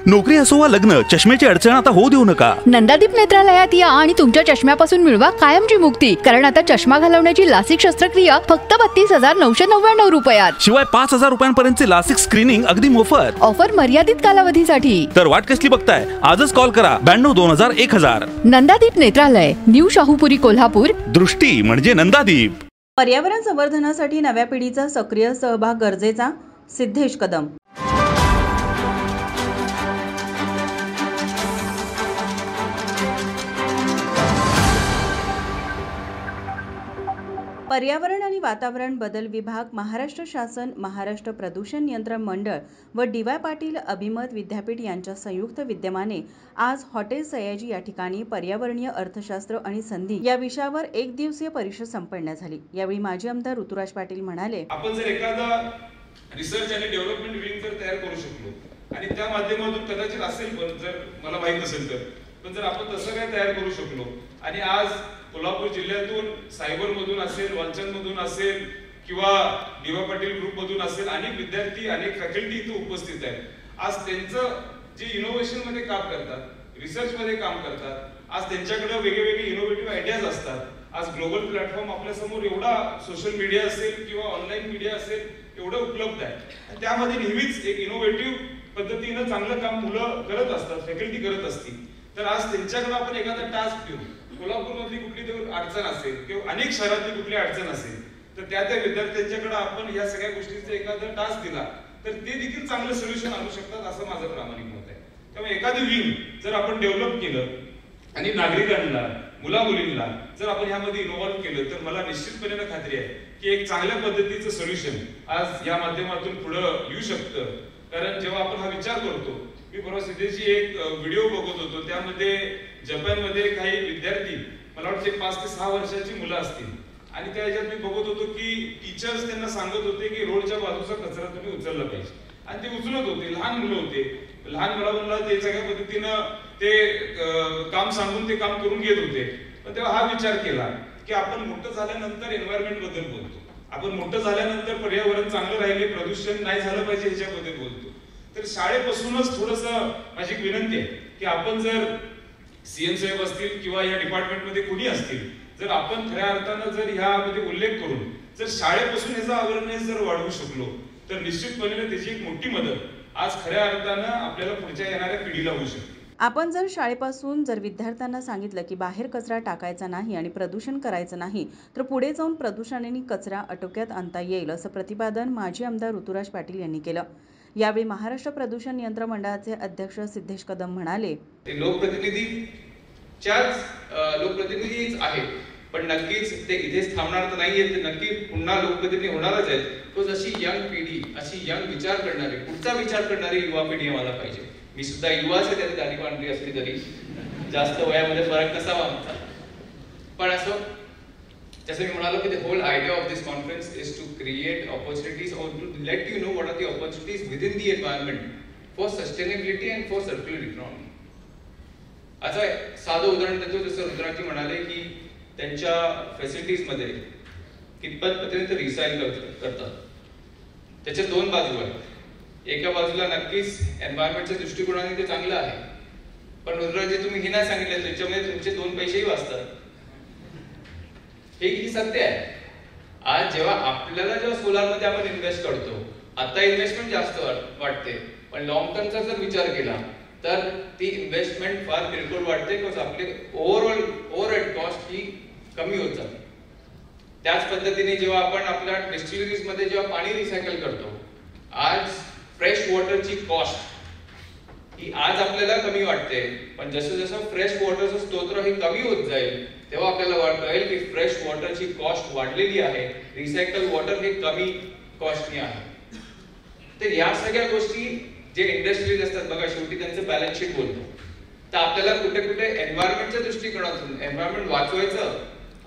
नोकरी असो वा लग्न, चष्म्याची अडचण आता होऊ देऊ नका. नंदादीप नेत्रालयात या आणि तुमच्या चष्म्यापासून मिळवा कायमची मुक्ती. कारण आता चष्मा घालवण्याची लासिक शस्त्रक्रिया फक्त 32,999 रुपयात. शिवाय 5,000 रुपयांपर्यंतचे लासिक स्क्रीनिंग अगदी मोफत. ऑफर मर्यादित कालावधीसाठी. तर वाट कसली बघताय? आजच कॉल करा 92-2000-1000. नंदादीप नेत्रालय, न्यू शाहूपुरी, कोल्हापूर. दृष्टी म्हणजे नंदादीप. पर्यावरण संवर्धनासाठी नव्या पिढीचा सक्रिय सहभाग गरजेचा, सिद्धेश कदम. पर्यावरण आणि वातावरण बदल विभाग, महाराष्ट्र शासन, महाराष्ट्र प्रदूषण नियंत्रण मंडळ व डी.वाय. पाटील अभिमत विद्यापीठ यांच्या संयुक्त विद्यमाने आज हॉटेल सयाजी या ठिकाणी पर्यावरणीय अर्थशास्त्र आणि संधी या विषयावर एक दिवसीय परिषद संपन्न झाली. यावेळी माजी आमदार ऋतुराज पाटील म्हणाले, आपण जर एखादा रिसर्च आणि डेव्हलपमेंट विंग जर तयार करू शकलो आणि त्या माध्यमातून कदाचित असेल, पण जर मला माहित नसेल तर, पण जर आपण तसं काय तयार करू शकलो आणि आज कोल्हापूर जिल्ह्यातून सायबर मधून असेल, वालचंद मधून असेल किंवा डी.वाय. पाटील ग्रुप मधून असेल, अनेक विद्यार्थी, अनेक फॅकल्टी इथे उपस्थित आहेत. आज त्यांचं जे इनोव्हेशन मध्ये काम करतात, रिसर्च मध्ये काम करतात, आज त्यांच्याकडे वेगवेगळे इनोव्हेटिव्ह आयडियाज असतात. आज ग्लोबल प्लॅटफॉर्म आपल्या समोर एवढा सोशल मीडिया असेल किंवा ऑनलाईन मीडिया असेल एवढं उपलब्ध आहे. त्यामध्ये नेहमीच एक इनोव्हेटिव्ह पद्धतीनं चांगलं काम मुलं करत असतात, फॅकल्टी करत असतील. तर आज त्यांच्याकडे आपण एखादा टास्क घेऊन कोल्हापूर मधली कुठली तरी अडचण असेल किंवा अनेक शहरातली कुठली अडचण असेल तर त्या विद्यार्थ्यांच्याकडे आपण या सगळ्या गोष्टींचा एखादा टास्क दिला तर ते देखील चांगलं सोल्युशन आणू शकतात, असं माझं प्रामाणिक मत आहे. त्यामुळे एखादी विंग जर आपण डेव्हलप केलं आणि नागरिकांना, मुला मुलींना जर आपण ह्यामध्ये इन्व्हॉल्व्ह केलं तर मला निश्चितपणे खात्री आहे की एक चांगल्या पद्धतीचं सोल्युशन आज या माध्यमातून पुढे येऊ शकतं. कारण जेव्हा आपण हा विचार करतो, मी परवा सिद्धेची एक व्हिडिओ बघत होतो, त्यामध्ये जपानमध्ये काही विद्यार्थी, मला वाटते 5 ते 6 वर्षाची मुलं असतील, आणि त्या ह्याच्यात मी बघत होतो की टीचर्स त्यांना सांगत होते की रोडच्या बाजूचा कचरा तुम्ही उचलला पाहिजे, आणि ते उचलत होते. लहान मुलं होते, लहान मुलांना ते सगळ्या पद्धतीनं ते काम सांगून ते काम करून घेत होते. पण तेव्हा हा विचार केला की आपण मोठं झाल्यानंतर एन्व्हायरमेंट बद्दल बोलतो, आपण मोठं झाल्यानंतर पर्यावरण चांगलं राहिले, प्रदूषण नाही झालं पाहिजे ह्याच्याबद्दल बोलतो. तर शाळेपासूनच थोडस माझी विनंती आहे की आपण जर सीएम साहेब असतील किंवा या डिपार्टमेंटमध्ये कोणी असतील, जर आपण खऱ्या अर्थानं जर ह्यामध्ये उल्लेख करून जर शाळेपासून याचा अवेअरनेस जर वाढवू शकलो तर निश्चितपणे त्याची एक मोठी मदत आज खऱ्या अर्थानं आपल्याला पुढच्या येणाऱ्या पिढीला होऊ शकते. आपण जर शाळेपासून जर विद्यार्थ्यांना सांगितलं की बाहेर कचरा टाकायचा नाही आणि प्रदूषण करायचं नाही तर पुढे जाऊन प्रदूषणाने कचरा आटोक्यात आणता येईल, असं प्रतिपादन माजी आमदार ऋतुराज पाटील यांनी केलं. यावेळी महाराष्ट्र प्रदूषण नियंत्रण मंडळाचे अध्यक्ष सिद्धेश कदम म्हणाले, लोकप्रतिनिधीच आहेत, पण नक्कीच ते इथेच थांबणार तर नाहीये, ते नक्की पुन्हा लोकप्रतिनिधी होणारच आहेत. तो जशी यंग पिढी, अशी यंग विचार करणारी, पुढचा विचार करणारी युवा पिढी आम्हाला पाहिजे. मी सुद्धा युवाच आहे, त्यात दाढी पांढरी असली तरी जास्त वयामध्ये फरक नसावा आमचा. पण असं जसं मी म्हणालो की the whole idea of this conference is to create opportunities or to let you know what are the opportunities within the environment for sustainability and for circular economy. आता साधं उदाहरण देतो, जसं रुद्राजी म्हणाले की त्यांच्या फॅसिलिटीज मध्ये कितपत पर्यंत रिसायकल करतात. त्याच्या 2 बाजू आहेत. एका बाजूला नक्कीच एन्व्हायरमेंटच्या दृष्टिकोनाने ते चांगलं आहे, पण रुद्राजी तुम्ही हे नाही सांगितलं त्याच्यामध्ये तुमचे 2 पैसेही वाचतात. ही सत्य आहे. आज जेव्हा सोलार मध्ये आपण इन्व्हेस्ट करतो, आता इन्व्हेस्टमेंट जास्त वाटते, पण लॉंग टर्मचा जर विचार केला तर ती इन्व्हेस्टमेंट फार किरकोळ वाटते, बिकॉज आपली ओव्हरऑल कॉस्ट ही कमी होत जाते. त्याच पद्धतीने जेव्हा आपण आपल्या डिस्टिलरीज मध्ये जेव्हा पाणी रिसायकल करतो, आज फ्रेश वॉटरची कॉस्ट ही आज आपल्याला कमी वाटते, पण जसं जसं फ्रेश वॉटरचं स्तोत्र हे कमी होत जाईल तेव्हा आपल्याला कळेल की फ्रेश वॉटरची कॉस्ट वाढलेली आहे, रिसायकल वॉटर हे कमी कॉस्टनी आहे. तर या सगळ्या गोष्टी जे इंडस्ट्रीज असतात बघा, शेवटी त्यांचं बॅलन्स शीट बोलतो. तर आपल्याला कुठे कुठे एन्व्हायरमेंटच्या दृष्टिकोनातून एन्व्हायरमेंट वाचवायचं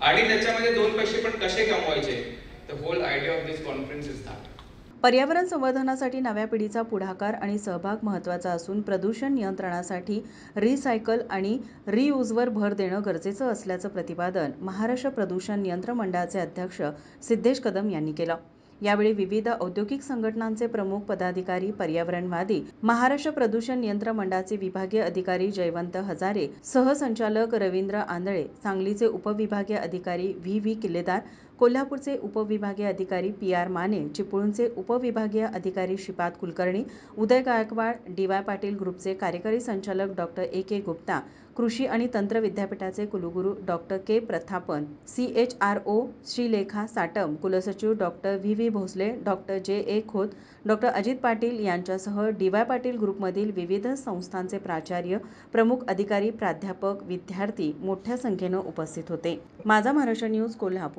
आणि त्याच्यामध्ये 2 पैसे पण कसे कमवायचे, the whole idea of this conference is that. पर्यावरण संवर्धनासाठी नव्या पिढीचा पुढाकार आणि सहभाग महत्त्वाचा असून प्रदूषण नियंत्रणासाठी रिसायकल आणि रियूजवर भर देणं गरजेचं असल्याचं प्रतिपादन महाराष्ट्र प्रदूषण नियंत्रण मंडळाचे अध्यक्ष सिद्धेश कदम यांनी केलं. यावेळी विविध औद्योगिक संघटनांचे प्रमुख पदाधिकारी, पर्यावरणवादी, महाराष्ट्र प्रदूषण नियंत्रण मंडळाचे विभागीय अधिकारी जयवंत हजारे, सहसंचालक रवींद्र आंधळे, सांगलीचे उपविभागीय अधिकारी व्ही किल्लेदार, कोल्हापूरचे उपविभागीय अधिकारी PR माने, चिपळूणचे उपविभागीय अधिकारी श्रीपाद कुलकर्णी, उदय गायकवाड, DY पाटील ग्रुपचे कार्यकारी संचालक डॉक्टर AK गुप्ता, कृषी आणि तंत्र विद्यापीठाचे कुलगुरू doctor K Prathapan, CHRO Shrilekha Satam, कुलसचिव doctor VV Bhosale, doctor JA Khot, doctor Ajit Patil यांच्यासह DY पाटील ग्रुपमधील विविध संस्थांचे प्राचार्य, प्रमुख अधिकारी, प्राध्यापक, विद्यार्थी मोठ्या संख्येनं उपस्थित होते. माझा महाराष्ट्र न्यूज, कोल्हापूर.